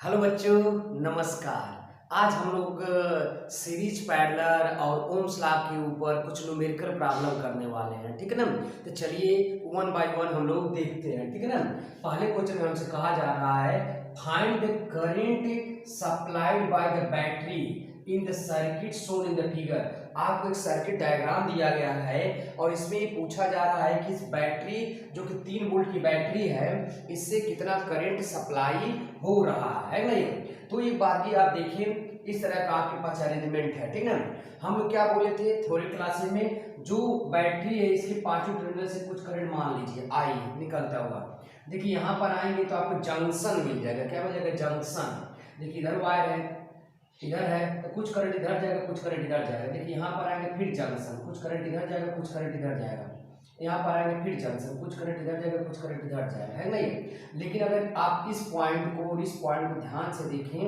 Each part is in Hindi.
हेलो बच्चों, नमस्कार। आज हम लोग सीरीज पैरेलल और ओम्स लॉ के ऊपर कुछ न्यूमेरिकल प्रॉब्लम करने वाले हैं, ठीक है ना। तो चलिए वन बाय वन हम लोग देखते हैं, ठीक है ना। पहले क्वेश्चन में हमसे कहा जा रहा है find the current supplied by the battery in the circuit shown in the figure. आपको एक सर्किट डायग्राम दिया गया है और इसमें ये पूछा जा रहा है कि इस बैटरी जो कि 3 वोल्ट की बैटरी है, इससे कितना करंट सप्लाई हो रहा है नहीं। तो एक बात की आप देखिए, इस तरह का आपके पास अरेंजमेंट है, ठीक है ना। हम लोग क्या बोले थे थ्योरी क्लासेस में, जो बैटरी है इसके पांचों टर्मिनल से कुछ करंट मान लीजिए आई निकलता हुआ। देखिए यहाँ पर आएंगे तो आपको जंक्शन मिल जाएगा। क्या मिल जाएगा? जंक्शन। देखिए इधर वायर है, इधर है, तो कुछ करंट इधर जाएगा, कुछ करंट इधर जाएगा। देखिए यहाँ पर आएंगे फिर जंक्शन, कुछ करंट इधर जाएगा, कुछ करंट इधर जाएगा। यहाँ पर आएंगे फिर जंक्शन, कुछ करंट इधर जाएगा, कुछ करंट इधर जाएगा, है नहीं। लेकिन अगर आप इस पॉइंट को और इस पॉइंट को ध्यान से देखें,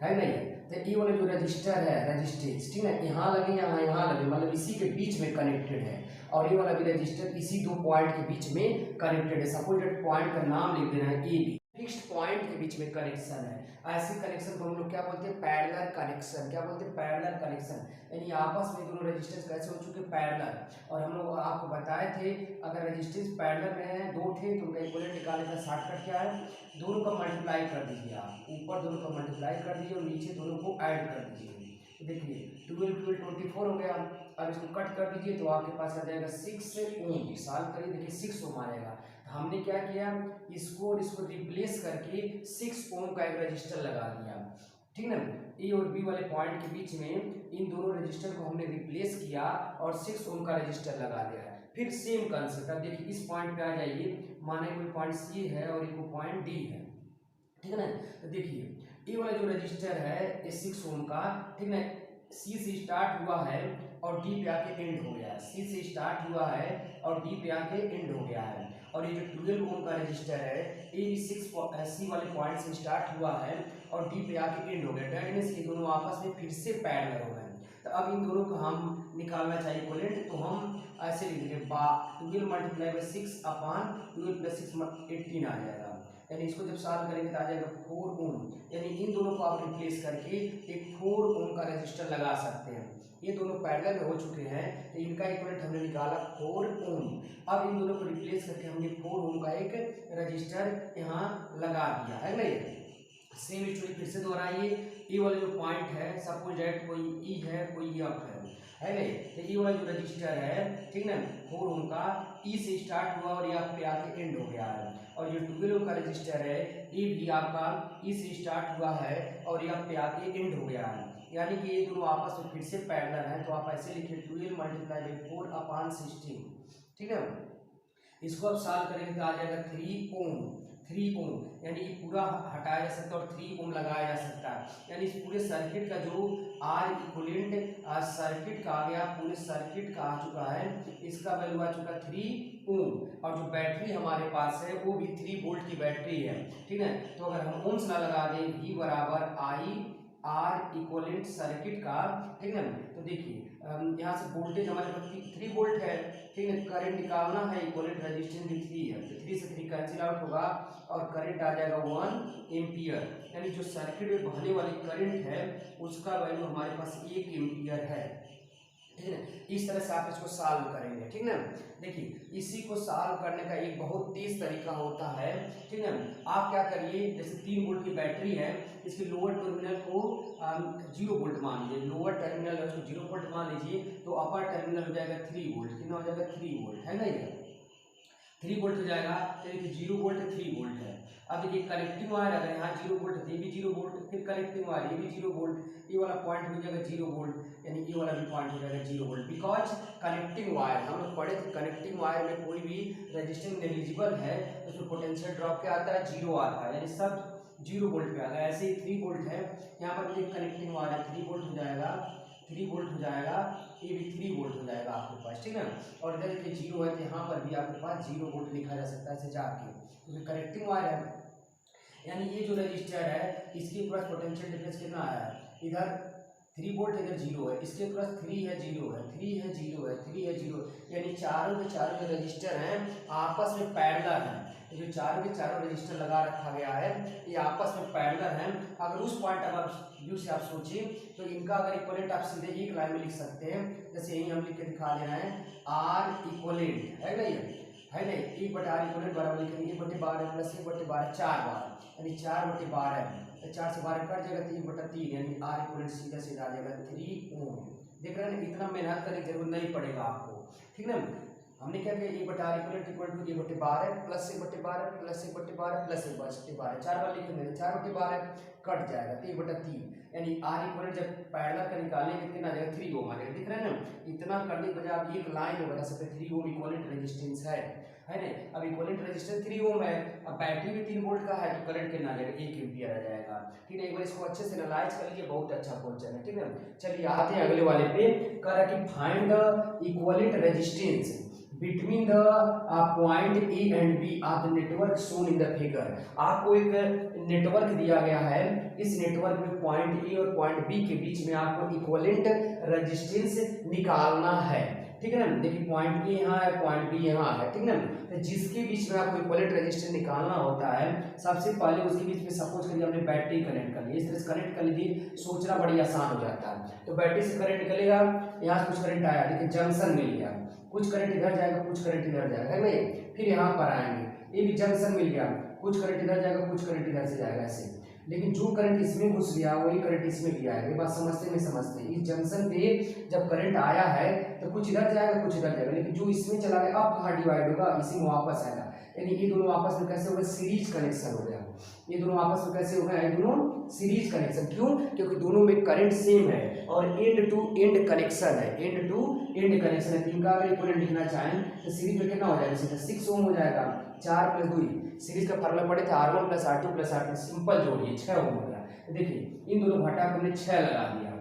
है नहीं, तो ये वाले जो रजिस्टर है, रजिस्टेंस, ठीक है, यहाँ लगे यहाँ लगे, मतलब इसी के बीच में कनेक्टेड है। और ये वाला भी रजिस्टर इसी दो पॉइंट के बीच में कनेक्टेड है। सपोज दैट पॉइंट का नाम लिख देना है ए बी, फिक्स्ड पॉइंट के बीच में कनेक्शन है। ऐसे कनेक्शन को हम लोग क्या बोलते हैं? Parallel connection. क्या बोलते हैं? Parallel connection. यानी आपस में दोनों रेजिस्टेंस कैसे हो चुके? पैरेलल। और हम लोग आपको बताए थे अगर रेजिस्टेंस पैरेलल में है, दो थे, तो उनका इक्विवेलेंट निकालने का शॉर्टकट क्या है? दोनों का मल्टीप्लाई कर दीजिए। आप ऊपर दोनों का मल्टीप्लाई कर दीजिए और नीचे दोनों को ऐड कर दीजिए। तो देखिए 12 12 24 हो गया। अब इसको कट कर दीजिए तो आपके पास आ जाएगा 6 ओम। सॉल्व करिए, देखिए 6 ओम आएगा। हमने क्या किया, इसको और इसको रिप्लेस करके 6 ओम का एक रजिस्टर लगा दिया, ठीक ना। ए और बी वाले पॉइंट के बीच में इन दोनों रजिस्टर को हमने रिप्लेस किया और 6 ओम का रजिस्टर लगा दिया। फिर सेम कंसेप्ट। अब देखिए इस पॉइंट पे आ जाइए, माने कोई पॉइंट सी है और एक पॉइंट डी है, ठीक है ना। तो देखिए ये वाला जो रजिस्टर है ये 6 ओम का, ठीक है, सी से स्टार्ट हुआ है और डी पे आके एंड हो गया है। सी से स्टार्ट हुआ है और डी पे आके एंड हो गया है। और ये जो 12 ओम का रजिस्टर है ये भी 6 सी वाले पॉइंट से स्टार्ट हुआ है और डी पे आके एंड हो गया। दैट मींस ये दोनों आपस में फिर से पैरेलल हो गए। तो अब इन दोनों को हम निकालना चाहिए इक्विवेलेंट। तो हम ऐसे लिख देंगे 12 मल्टीप्लाई बाई 6 अपॉन 12 प्लस 6 18 आ जाएगा। यानी इसको जब सॉल्व करेंगे तो आ जाएगा 4 ओम। यानी इन दोनों को आप रिप्लेस करके एक 4 ओम का रेजिस्टर लगा सकते हैं। ये दोनों पैरेलल में हो चुके हैं तो इनका इक्विवेलेंट हमने निकाला 4 ओम। अब इन दोनों को रिप्लेस करके हमने 4 ओम का एक रजिस्टर यहाँ लगा दिया, है ना। सेम स्टोरी फिर से दोहराइए। ई वाला जो पॉइंट है, सपोज दैट कोई ई है, कोई एफ है नहीं। तो ई वाला जो रजिस्टर है, ठीक ना, 4 ओम का, ई से स्टार्ट हुआ और एफ पे आके एंड हो गया है। और जो 12 ओम का रजिस्टर है ये भी आपका ई से स्टार्ट हुआ है और एफ पे आके एंड हो गया है। यानी कि ये दोनों आपस में फिर से पैरेलल है। तो आप ऐसे लिखिए 12 मल्टीप्लाई बाई 4 अपॉन 16, ठीक है। इसको अब सॉल्व करेंगे तो आ जाएगा 3 ओम। 3 ओम यानी ये पूरा हटाया जा सकता है और 3 ओम लगाया जा सकता है। यानी इस पूरे सर्किट का जो आर इक्विवेलेंट सर्किट का आ गया, पूरे सर्किट का आ चुका है, इसका वैल्यू आ चुका 3 ओम। और जो बैटरी हमारे पास है वो भी 3 वोल्ट की बैटरी है, ठीक है। तो अगर हम ओम्स लॉ लगा दें V बराबर आई आर इक्विवेलेंट सर्किट का, ठीक है। तो देखिए यहाँ से वोल्टेज हमारे पास 3 वोल्ट है, ठीक है। करंट निकालना है, इक्विवेलेंट रेजिस्टेंस भी 3 है, तो 3 से 3 कैंसिल आउट होगा और करंट आ जाएगा 1 एम्पियर। यानी जो सर्किट में बहने वाली करंट है उसका वैल्यू हमारे पास 1 एम्पियर है, ठीक है। इस तरह से आप इसको सॉल्व करेंगे, ठीक ना। देखिए इसी को सॉल्व करने का एक बहुत तेज तरीका होता है, ठीक है। आप क्या करिए, जैसे 3 वोल्ट की बैटरी है, इसके लोअर टर्मिनल को 0 वोल्ट मान लीजिए। लोअर टर्मिनल है उसको 0 वोल्ट मान लीजिए, तो अपर टर्मिनल हो जाएगा 3 वोल्ट। कितना हो जाएगा? 3 वोल्ट, है ना। ये 3 वोल्ट हो जाएगा। तो देखिए 0 वोल्ट 3 वोल्ट है। अब देखिए कनेक्टिंग वायर अगर यहाँ 0 वोल्ट है, ये भी 0 वोल्ट, फिर कनेक्टिंग वायर ये भी 0 वोल्ट, ये वाला पॉइंट हो जाएगा 0 वोल्ट, यानी ये वाला भी पॉइंट हो जाएगा 0 वोल्ट। बिकॉज कनेक्टिंग वायर हम लोग पढ़े थे, कनेक्टिंग वायर में कोई भी रेजिस्टेंस नेग्लिजिबल है तो उसमें पोटेंशियल ड्रॉप क्या आता है? 0 आता है, यानी सब 0 वोल्ट पे आ गया। ऐसे ही 3 वोल्ट है, यहाँ पर भी कनेक्टिंग वायर है, 3 वोल्ट हो जाएगा, 3 वोल्ट हो जाएगा, ये भी 3 वोल्ट हो जाएगा आपके पास, ठीक है। और इधर देखिए 0 है तो यहाँ पर भी आपके पास 0 वोल्ट लिखा जा सकता है ऐसे जाके, क्योंकि कनेक्टिंग वायर है। यानी ये जो रजिस्टर है इसके पास पोटेंशियल डिफरेंस कितना आया है? इधर 3 वोल्ट, इधर 0 है, इसके पास 3 है, 0 है, 3 है, 0 है, 3 है, 0, यानी चारों के चारों जो रजिस्टर हैं आपस में पैरेलल हैं। तो जो चारों के चारों रजिस्टर लगा रखा गया है ये आपस में पैरेलल हैं। अगर उस पॉइंट ऑफ व्यू से आप सोचिए तो इनका अगर इक्विवेलेंट आप सीधे एक लाइन में लिख सकते हैं। जैसे यही हम लिख के दिखा दे रहे हैं आर इक्विवेलेंट है ना, ये है ना, 1/r इक्विवेलेंट बराबर लिखेंगे 1/12 प्लस 1/12 4 बार, यानी 4/12 तो 4 से 12 कट जाएगा 3/3, यानी आर इक्विवेलेंट सीधा सीधा आ जाएगा 3 ओम। देख रहे हैं ना, इतना मेहनत करने की जरूरत नहीं पड़ेगा आपको, ठीक ना। हमने क्या किया 1/r equal to 1/12 plus 1/12 plus 1/12 plus 1/12 4 बार लिखेंगे 4/12 कट जाएगा तो 1/3, यानी आर इक्वल जब पैरेलल का निकालेंगे कितना आ जाएगा 3 ओम आ जाएगा। दिख रहा है ना, इतना करने के बजाय आप एक लाइन में बता सकते 3 ओम इक्विवेलेंट रेजिस्टेंस है ना। अब इक्विवेलेंट रेजिस्टेंस 3 ओम है, अब बैटरी भी 3 वोल्ट का है तो करंट कितना आ जाएगा 1 एम्पीयर आ जाएगा, ठीक है। एक बार इसको अच्छे से एनालाइज कर लीजिए, बहुत अच्छा क्वेश्चन है, ठीक है। चलिए आते हैं अगले वाले पे, कह रहा कि find the equivalent resistance between the point A and B of the network shown in the figure। आपको एक नेटवर्क दिया गया है, इस नेटवर्क में पॉइंट A और पॉइंट B के बीच में आपको इक्विवेलेंट रेजिस्टेंस निकालना है, ठीक है ना। देखिए पॉइंट A यहाँ है, पॉइंट B यहाँ है, ठीक ना। तो जिसके बीच में आपको इक्विवेलेंट रेजिस्टेंस निकालना होता है, सबसे पहले उसके बीच में सपोज करिए हमने बैटरी कनेक्ट कर ली, इस तरह से कनेक्ट कर लीजिए, सोचना बड़ी आसान हो जाता है। तो बैटरी से करंट निकलेगा, यहाँ से कुछ करंट आया, देखिए जंक्शन मिल गया, कुछ करंट इधर जाएगा कुछ करंट इधर जाएगा, है ना। फिर यहाँ पर आएंगे, ये भी जंक्शन मिल गया, कुछ करंट इधर जाएगा कुछ करंट इधर से जाएगा ऐसे, लेकिन जो करंट इसमें घुस गया वही करंट इसमें भी आएगा। ये बात समझते नहीं समझते, इस जंक्शन पे जब करंट आया है तो कुछ इधर जाएगा कुछ इधर जाएगा, लेकिन जो इसमें चला गया अब कहाँ डिवाइड होगा, इसी में वापस आएगा। यानी ये दोनों आपस में कैसे हो गया, सीरीज कनेक्शन हो गया। ये दोनों आपस में कैसे हो गया, ये दोनों सीरीज कनेक्शन। क्यों, क्योंकि दोनों में करंट सेम है और एंड टू एंड कनेक्शन है, एंड टू एंड कनेक्शन है। इनका अगर इक्विवेलेंट लिखना चाहें तो सीरीज में कितना हो जाएगा, सीधा 6 ओम हो जाएगा, 4 + 2 सीरीज का फार्मूला पढ़े थे R1 + R2 + R3, सिंपल जोड़िए 6 ओम हो गया। देखिए इन दोनों घटा के हमने 6 लगा दिया,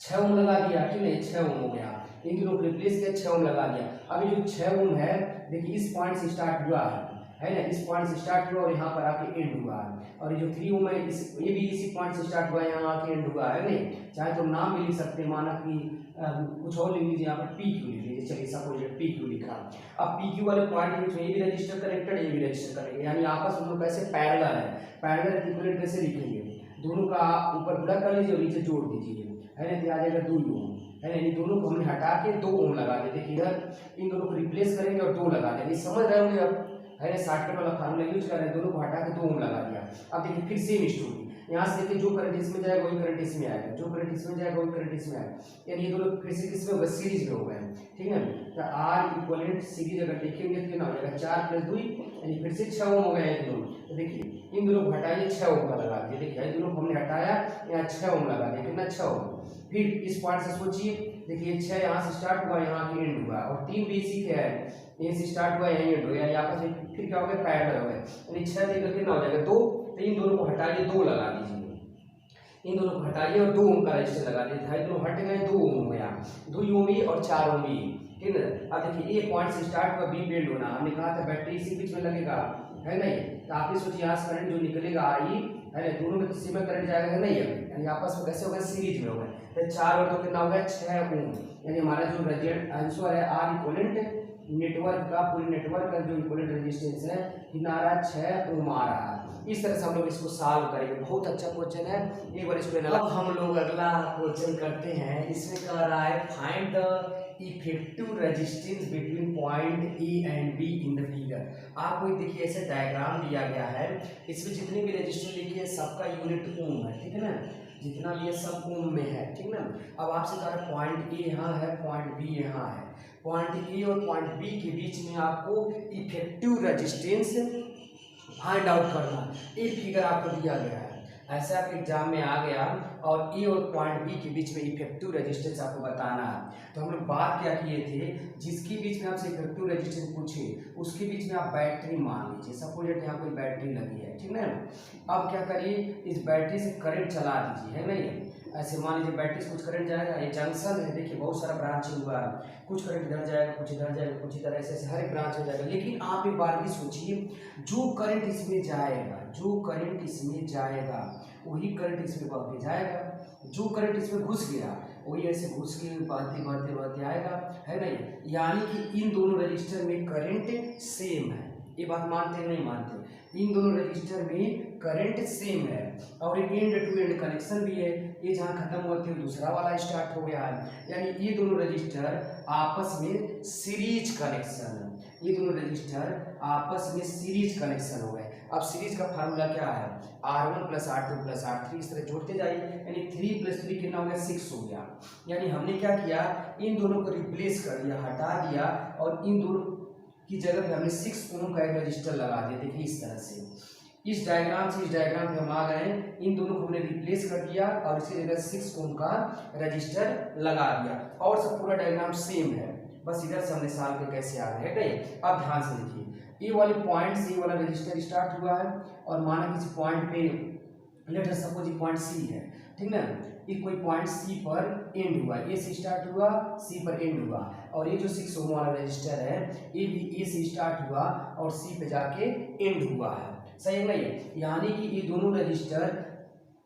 6 ओम लगा दिया, ठीक है, 6 ओम हो गया। इन दोनों को रिप्लेस किया, 6 ओम लगा दिया। अभी जो 6 ओम है देखिए इस पॉइंट से स्टार्ट हुआ है ना, इस पॉइंट से स्टार्ट हुआ और यहाँ पर आके एंड हुआ है। और ये जो 3 ओम है ये भी इसी पॉइंट से स्टार्ट हुआ है, यहाँ आके एंड हुआ है नहीं। चाहे तो नाम भी लिख सकते हैं, माना कि कुछ और लिख लीजिए, यहाँ पर PQ लिख लीजिए, चलिए सपोज PQ लिखा। अब PQ वाले पॉइंट के बीच में ये भी रजिस्टर कनेक्टेड ये भी रजिस्टर कनेक्टेड, यानी आपस में कैसे पैरेलल है। पैरेलल इक्विवेलेंट कैसे लिखेंगे, दोनों का ऊपर गुणा कर लीजिए और नीचे जोड़ दीजिए, है ना, तो आ जाएगा 2 ओम, है ना। इन दोनों को हमने हटा के 2 ओम लगा दिए। देखिए इधर इन दोनों को रिप्लेस करेंगे और 2 लगा देंगे, समझ रहे होंगे आप, है ना। शॉर्टकट वाला फार्मूला यूज कर रहे हैं, दोनों को हटा के 2 ओम लगा दिया। अब देखिए फिर सेम स्टोरी, यहाँ से देखिए जो करंट इसमें जाएगा वही करंट इसमें आएगा, जो करंट इसमें जाएगा वही करंट इसमें आएगा, यानी ये दोनों फिर से किसमें होगा, सीरीज में हो गए, ठीक है। तो R इक्विवेलेंट सीरीज अगर लिखेंगे तो कितना हो जाएगा 4 + 2, यानी फिर से 6 ओम हो गया ये दोनों। तो देखिए इन दोनों को हटाइए, 6 ओम का लगा दिए, देखिए इन दोनों को हमने हटाया, यहाँ 6 ओम लगा दिया, कितना 6 ओम। फिर इस पॉइंट से सोचिए, देखिए 6 यहाँ से स्टार्ट हुआ यहाँ की एंड हुआ, और 3 भी इसी के है, यहीं से स्टार्ट हुआ यहीं एंड हुआ, यानी आपस में फिर क्या हो गया, पैरेलल हो गए, यानी 6 देकर कितना हो जाएगा 2। तो इन दोनों को हटाइए, 2 लगा दीजिए, इन दोनों को हटाइए और 2 ओम का रजिस्टर लगा दीजिए, दोनों हट गए, 2 ओम हो गया, 2 ओम ही और 4 ओम ही, ठीक है। अब देखिए ए पॉइंट से स्टार्ट हुआ, बी बेल्ड होना, हमने कहा था बैटरी इसी बीच में लगेगा, है नहीं। तो आप ही सोचिए यहाँ से करंट जो निकलेगा आई, है ना, दोनों में तो सीमेंट करंट जाएगा नहीं है, यानी आपस में कैसे हो गए, सीरीज में हो गए। तो 4 और 2 कितना हो गया 6 ओम, यानी हमारा जो रिजल्ट आंसर है R इक्विवेलेंट नेटवर्क का, पूरे नेटवर्क का जो इक्विवेलेंट रेजिस्टेंस है कितना आ रहा है, 6 ओम आ रहा है। इस तरह से हम लोग इसको सॉल्व करेंगे, बहुत अच्छा क्वेश्चन है, एक बार इसको अब हम लोग अगला क्वेश्चन करते हैं। इसमें कह रहा है find the effective resistance between point A and be in the figure. आपको देखिए ऐसे डायग्राम दिया गया है, इसमें जितने भी रजिस्टर लिखे हैं सबका यूनिट ओम है, ठीक है ना, जितना भी है सब ओम में है, ठीक ना। अब आपसे कह रहा है पॉइंट ए यहाँ है, पॉइंट बी यहाँ है, पॉइंट ए और पॉइंट बी के बीच में आपको इफेक्टिव रेजिस्टेंस फाइंड आउट करना। ये फिगर आपको दिया गया है, ऐसा आपके एग्जाम में आ गया, और ए और पॉइंट बी के बीच में इफेक्टिव रेजिस्टेंस आपको बताना है। तो हम लोग बात क्या किए थे, जिसके बीच में आपसे इफेक्टिव रेजिस्टेंस पूछे उसके बीच में आप बैटरी मान लीजिए, सपोज यहाँ कोई बैटरी लगी है, ठीक है। अब क्या करिए, इस बैटरी से करंट चला दीजिए, है नहीं, ऐसे मान लीजिए बैटरी से कुछ करंट जाएगा, ये जंक्शन है, देखिए बहुत सारा ब्रांचिंग हुआ है, कुछ करंट इधर जाएगा कुछ इधर जाएगा कुछ इधर, ऐसे हर एक ब्रांच में जाएगा। लेकिन आप एक बार भी सोचिए, जो करंट इसमें जाएगा, जो करंट इसमें जाएगा वही करंट इसमें बह के जाएगा, जो करंट इसमें घुस गया वही ऐसे घुस के बहते बहते बहते आएगा, है नहीं। यानी कि इन दोनों रजिस्टर में करंट सेम है, ये बात मानते हैं नहीं मानते? इन दोनों रजिस्टर में करंट सेम है और एंड टू एंड कनेक्शन भी है। ये जहाँ खत्म हुआ थे दूसरा वाला स्टार्ट हो गया है, यानी ये दोनों रजिस्टर आपस में सीरीज कनेक्शन है। ये दोनों रजिस्टर आपस में सीरीज कनेक्शन हो गए। अब सीरीज का फार्मूला क्या है? R1 + R2 + R3, इस तरह जोड़ते जाइए, यानी 3 + 3 कितना हो गया? 6 हो गया। यानी हमने क्या किया, इन दोनों को रिप्लेस कर दिया, हटा दिया और इन दोनों की जगह पे हमने 6 ओम का एक रजिस्टर लगा दिया। देखिए इस तरह से, इस डायग्राम से इस डायग्राम पे हम आ गए, इन दोनों को हमने रिप्लेस कर दिया और इसी जगह 6 ओम का रजिस्टर लगा दिया और सब पूरा डायग्राम सेम है, बस इधर से हमने साल के कैसे आ गए है। अब ध्यान से देखिए, ये वाले पॉइंट से ये वाला रजिस्टर स्टार्ट हुआ है और माना किसी पॉइंट पे, लेट अस सपोज ये पॉइंट सी है, ठीक ना, ये कोई पॉइंट सी पर एंड हुआ, ए से स्टार्ट हुआ सी पर एंड हुआ, और ये जो 6 ओम वाला रजिस्टर है ये भी ए से स्टार्ट हुआ और सी पे जाके एंड हुआ है। सही है नहीं? यानी कि ये दोनों रजिस्टर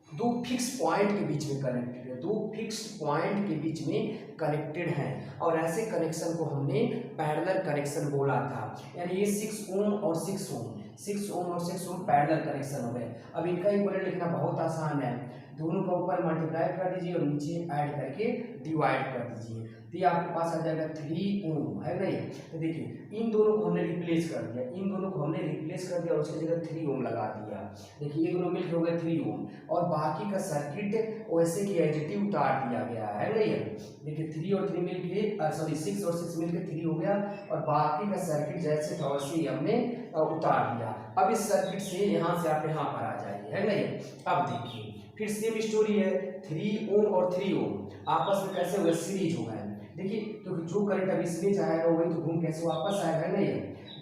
दो फिक्स पॉइंट के बीच में कनेक्टेड है, दो फिक्स पॉइंट के बीच में कनेक्टेड हैं और ऐसे कनेक्शन को हमने पैरेलल कनेक्शन बोला था। यानी ये 6 ओम और 6 ओम, 6 ओम और 6 ओम पैरेलल कनेक्शन हो गए। अब इनका इक्विवेलेंट लिखना बहुत आसान है, दोनों का ऊपर मल्टीप्लाई कर दीजिए और नीचे ऐड करके डिवाइड कर दीजिए, तो ये आपके पास आ जाएगा 3 ओम, है नहीं? तो देखिए इन दोनों को हमने रिप्लेस कर दिया, इन दोनों को हमने रिप्लेस कर दिया और उसकी जगह 3 ओम लगा दिया। देखिए ये दोनों मिलकर हो गए 3 ओम और बाकी का सर्किट वैसे की एडिटिव उतार दिया गया है नहीं? देखिए 3 और 3 मिलके, सॉरी 6 और 6 मिलकर 3 हो गया और बाकी का सर्किट जैसे था वैसे ही हमने उतार दिया। अब इस सर्किट से यहाँ से आप यहाँ पर आ जाइए, है नहीं? अब देखिए फिर सेम स्टोरी है, 3 ओम और 3 ओम आपस में कैसे हो गए? सीरीज हो गए। देखिए तो जो करंट अब इसमें जाएगा वही तो घूम कैसे वापस आएगा नहीं?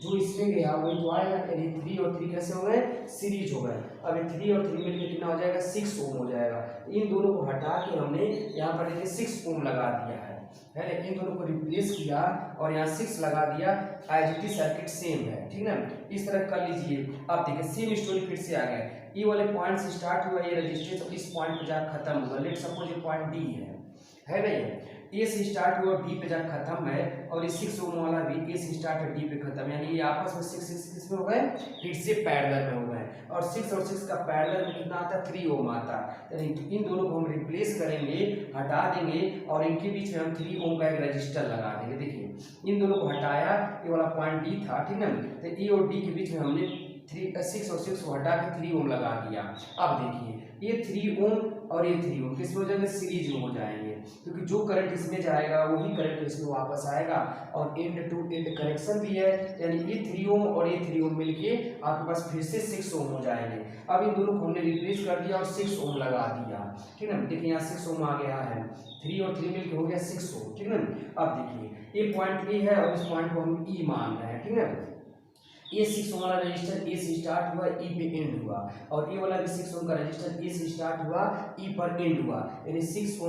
जो इसमें गया वही तो आएगा, यानी 3 और 3 कैसे हो गए? सीरीज हो गए। अब ये 3 और 3 मिलकर कितना हो जाएगा? 6 ओम हो जाएगा। इन दोनों को हटा के हमने यहाँ पर देखिए 6 ओम लगा दिया है, इन दोनों को रिप्लेस किया और यहाँ 6 लगा दिया, आईजीटी सर्किट सेम है, ठीक ना? इस तरह कर लीजिए। अब देखिए सेम स्टोरी फिर से आ गए, ये वाले पॉइंट से स्टार्ट हुआ ये रजिस्टेंस और इस पॉइंट पे जाकर खत्म हुआ। लेट सपोज ये पॉइंट डी है नहीं? ए से स्टार्ट हुआ बी पे जाकर खत्म है और ये 6 ओम वाला भी ए से स्टार्ट है डी पे खत्म, यानी ये आपस में 6 में हो गए, फिर से पैरेलल में हो गए और 6 और 6 का पैरेलल में कितना आता है? 3 ओम आता है। यानी इन दोनों को हम रिप्लेस करेंगे, हटा देंगे और इनके बीच में हम 3 ओम का एक रजिस्टर लगा देंगे। देखिए इन दोनों को हटाया, ये वाला पॉइंट डी था, ठीक ना? तो ए और डी के बीच में हमने 6 और 6 को हटा के 3 ओम लगा दिया। अब देखिए ये 3 ओम और ये 3 ओम किस में हो जाएंगे? सीरीज में हो जाएंगे, क्योंकि जो करंट इसमें जाएगा वही करंट इसमें वापस आएगा और एंड टू एंड कनेक्शन भी है, यानी ये 3 ओम और ये 3 ओम मिलके आपके पास फिर से 6 ओम हो जाएंगे। अब इन दोनों को हमने रिप्लेस कर दिया और 6 ओम लगा दिया, ठीक है? देखिए यहाँ 6 ओम आ गया है, 3 और 3 मिलके हो गया 6 ओम, ठीक है? अब देखिए ये पॉइंट ए है और इस पॉइंट को हम ई मान रहे हैं, ठीक है? ये 6 ओम वाला रजिस्टर ए से स्टार्ट हुआ ई पे एंड हुआ और ये वाला भी 6 ओम का रजिस्टर ए से स्टार्ट हुआ ई पर एंड हुआ, यानी 6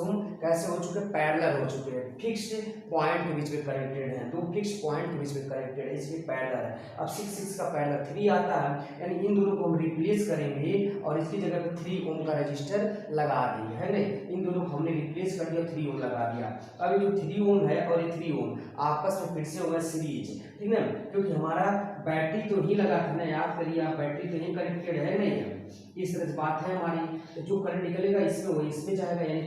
ओम कैसे हो चुके? पैरेलल हो चुके हैं, फिक्स्ड पॉइंट के बीच में कनेक्टेड हैं, दो फिक्स्ड पॉइंट के बीच में कनेक्टेड है, इसलिए पैरेलल है। अब 6 का पैरेलल 3 आता है, यानी इन दोनों को हम रिप्लेस करेंगे और इसकी जगह पे 3 ओम का रजिस्टर लगा देंगे, है ना? इन दोनों को हमने रिप्लेस कर दिया, 3 ओम लगा दिया। अब ये जो 3 ओम है और ये 3 ओम आपस में फिर से होगा सीरीज, ठीक है? क्योंकि हमारा बैटरी तो नहीं लगा था ना, याद करिए आप, बैटरी तो नहीं कनेक्टेड है नहीं है, इस तरह बात है हमारी। तो जो करंट निकलेगा इसमें वो इसमें जाएगा, यानी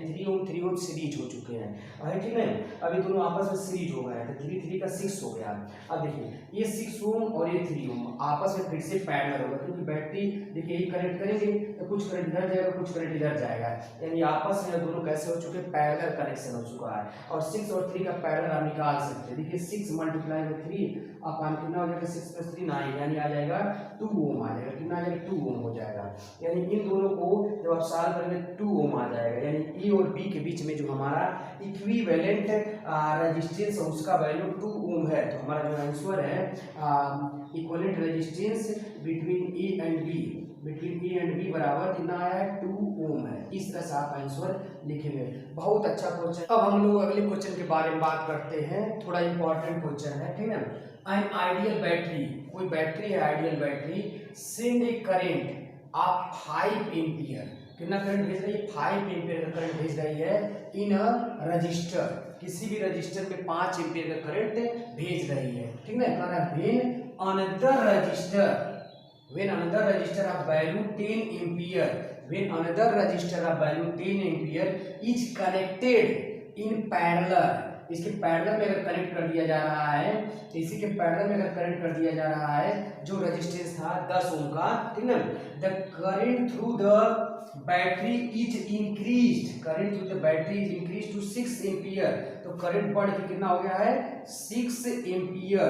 3 ओम सीरीज हो चुके हैं, ठीक है? अभी दोनों आपस में सीरीज हो गए हैं, तो 3 का 6 हो गया। अब देखिए ये 6 ओम और ये 3 ओम आपस में फिर से पैरेलल होगा, क्योंकि बैटरी देखिए यही कनेक्ट करेंगे तो कुछ करंट इधर जाएगा, कुछ करंट इधर जाएगा, यानी आपस में दोनों कैसे हो चुके? पैरेलल कनेक्शन हो चुका है। और 6 और 3 का पैरेलल आप निकाल सकते हैं। देखिए 6 × 3 अपन कितना हो जाएगा? 6 + 3 9, यानी आ जाएगा 2 ओम आ जाएगा, कितना आ जाएगा? 2 ओम हो जाएगा। यानी इन दोनों को जब आप सॉल्व करेंगे 2 ओम आ जाएगा, यानी ए और बी के बीच में जो हमारा इक्विवेलेंट रेजिस्टेंस है उसका वैल्यू 2 ओम है। तो हमारा जो आंसर है equivalent resistance between A and B बराबर कितना आया है? 2 ओम है। इस तरह से आप आंसर लिखेंगे। बहुत अच्छा क्वेश्चन। अब हम लोग अगले क्वेश्चन के बारे में बात करते हैं, थोड़ा इंपॉर्टेंट क्वेश्चन है, ठीक है? एन आइडियल बैटरी, कोई बैटरी है ideal battery, send A current of 5 ampere, कितना करंट भेज रही है? 5 एम्पियर का करंट भेज रही है इन अ रजिस्टर, किसी भी रजिस्टर में 5 एम्पियर का करंट भेज रही है, ठीक है? When another register of value 10 ampere, when another register of value 10 ampere is connected in parallel, इसके पैरेलल में अगर कनेक्ट कर दिया जा रहा है, तो इसी के पैरेलल में अगर कनेक्ट कर दिया जा रहा है, जो रेजिस्टेंस था 10 ओम का, ठीक ना, the current through the battery is increased, current through the battery is increased to 6 ampere, तो करंट बढ़ के कितना हो गया है 6 एम्पियर,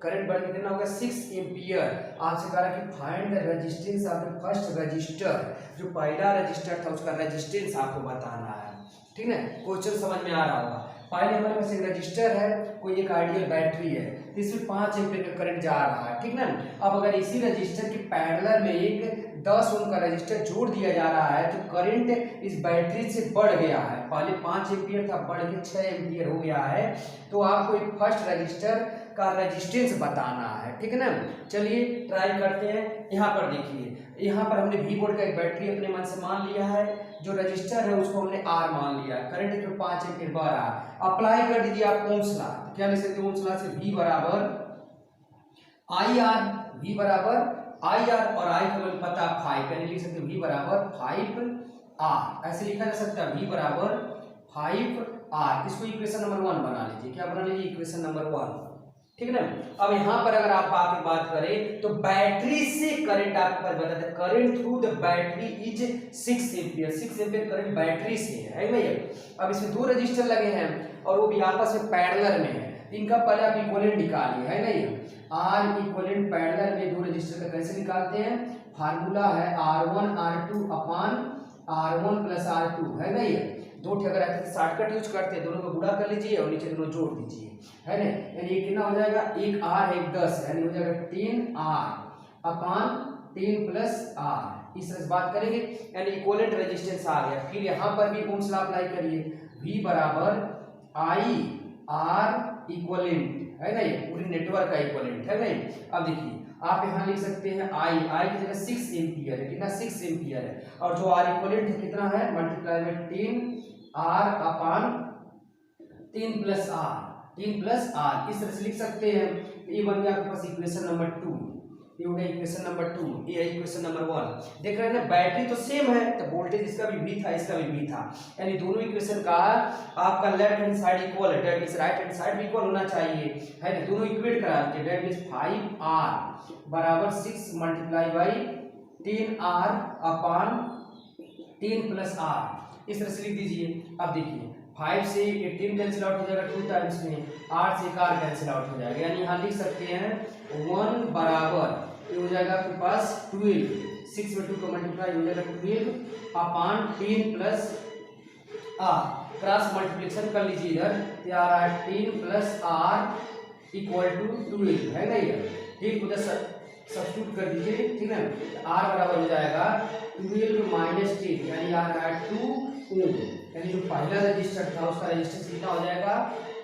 करंट बढ़ के कितना हो गया 6 एम्पियर। आपसे कहा कि find the resistance of the first resistor, जो पहला रजिस्टर था उसका रेजिस्टेंस आपको बताना है, ठीक ना। क्वेश्चन समझ में आ रहा होगा। पहले हमारे पास एक रजिस्टर है, कोई एक आइडियल बैटरी है, तो इसमें 5 एम्पीयर का करंट जा रहा है, ठीक ना। अब अगर इसी रजिस्टर के पैरेलल में एक 10 ओम का रजिस्टर जोड़ दिया जा रहा है, तो करंट इस बैटरी से बढ़ गया है, पहले 5 एम्पीयर था बढ़ के 6 एम्पीयर हो गया है, तो आपको एक फर्स्ट रजिस्टर का रेजिस्टेंस बताना है, ठीक है ना। चलिए ट्राई करते हैं। यहाँ पर देखिए, यहाँ पर हमने वी वोल्ट का एक बैटरी अपने मन से मान लिया है, जो रजिस्टर है उसको हमने आर मान लिया, करंट इसमें 5 एम्पीयर बह रहा है। अप्लाई कर दीजिए आप ओम्स लॉ, तो क्या लिख सकते हैं ओम्स लॉ से V बराबर आई आर, V बराबर आई आर, और आई को हमें पता 5, यानी लिख सकते हैं V बराबर 5 आर, ऐसे लिखा जा सकता है V बराबर 5 आर। इसको इक्वेशन नंबर 1 बना लीजिए, क्या बना लीजिए इक्वेशन नंबर 1, ठीक है ना। अब यहाँ पर अगर आप बात करें तो बैटरी से करंट आपके पास बताते हैं, current through the battery is 6 ampere, 6 ampere current battery से है भैया। अब इसमें 2 रजिस्टर लगे हैं और वो भी आपस में पैरेलल में है, इनका पहले आप इक्विवेलेंट निकालिए, है ना। ये आर इक्विवेलेंट पैरेलल में 2 रजिस्टर का कैसे निकालते हैं, फार्मूला है R1 R2 अपान R1 प्लस R2, है ना। ये 2 अगर ऐसे शॉर्टकट यूज करते हैं, दोनों को गुणा कर लीजिए और नीचे दोनों जोड़ दीजिए, है ना। यानी ये कितना हो जाएगा, 1 R 1 10, यानी हो जाएगा 10 R अपान 10 प्लस R, इस तरह से बात करेंगे, यानी इक्विवेलेंट रेजिस्टेंस आ गया। फिर यहाँ पर भी ओम्स लॉ अप्लाई करिए, V बराबर आई आर इक्विवेलेंट, है ना, ये पूरी नेटवर्क का इक्विवेलेंट है ना। अब देखिए आप यहाँ लिख सकते हैं आई की जगह 6 एम्पीयर है, कितना 6 एम्पीयर है, और जो आर इक्विवेलेंट है कितना है, मल्टीप्लाई में 10 R upon 10 plus R, 10 plus R, इस तरह से लिख सकते हैं। ये बन गया आपके पास इक्वेशन नंबर 2, ये हो गया इक्वेशन नंबर 2, ये है इक्वेशन नंबर 1। देख रहे हैं ना, बैटरी तो सेम है, तो वोल्टेज इसका भी V था, इसका भी V था, यानी दोनों इक्वेशन का आपका लेफ्ट हैंड साइड इक्वल है, that means right hand side भी इक्वल होना चाहिए, है ना। दोनों इक्वेट करा दीजिए, दैट मींस 5R बराबर 6 multiply by 10R upon 10 plus R, इस तरह से लिख दीजिए। अब देखिए 5 से 18 कैंसिल आउट हो जाएगा 2 टाइम्स में, 8 से 1 कैंसिल आउट हो जाएगा, यानी यहाँ लिख सकते हैं 1 बराबर ये हो जाएगा आपके पास 12, 6 में 2 को मल्टीप्लाई हो जाएगा 12 अपान 10 प्लस R, क्रॉस मल्टीप्लिकेशन कर लीजिए इधर, तो आ रहा है 10 प्लस R इक्वल टू 12, है ना। ये ठीक उधर सब्स्टिट्यूट कर दीजिए, ठीक है, R बराबर हो जाएगा 12 माइनस 10, यानी आ रहा है 2 ओम, यानी जो पहला रजिस्टर था उसका रजिस्टेंस कितना हो जाएगा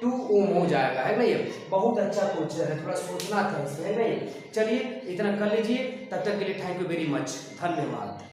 2 ओम हो जाएगा, है ना। ये बहुत अच्छा क्वेश्चन है, थोड़ा सोचना था इसमें, है ना। चलिए इतना कर लीजिए, तब तक के लिए थैंक यू वेरी मच, धन्यवाद।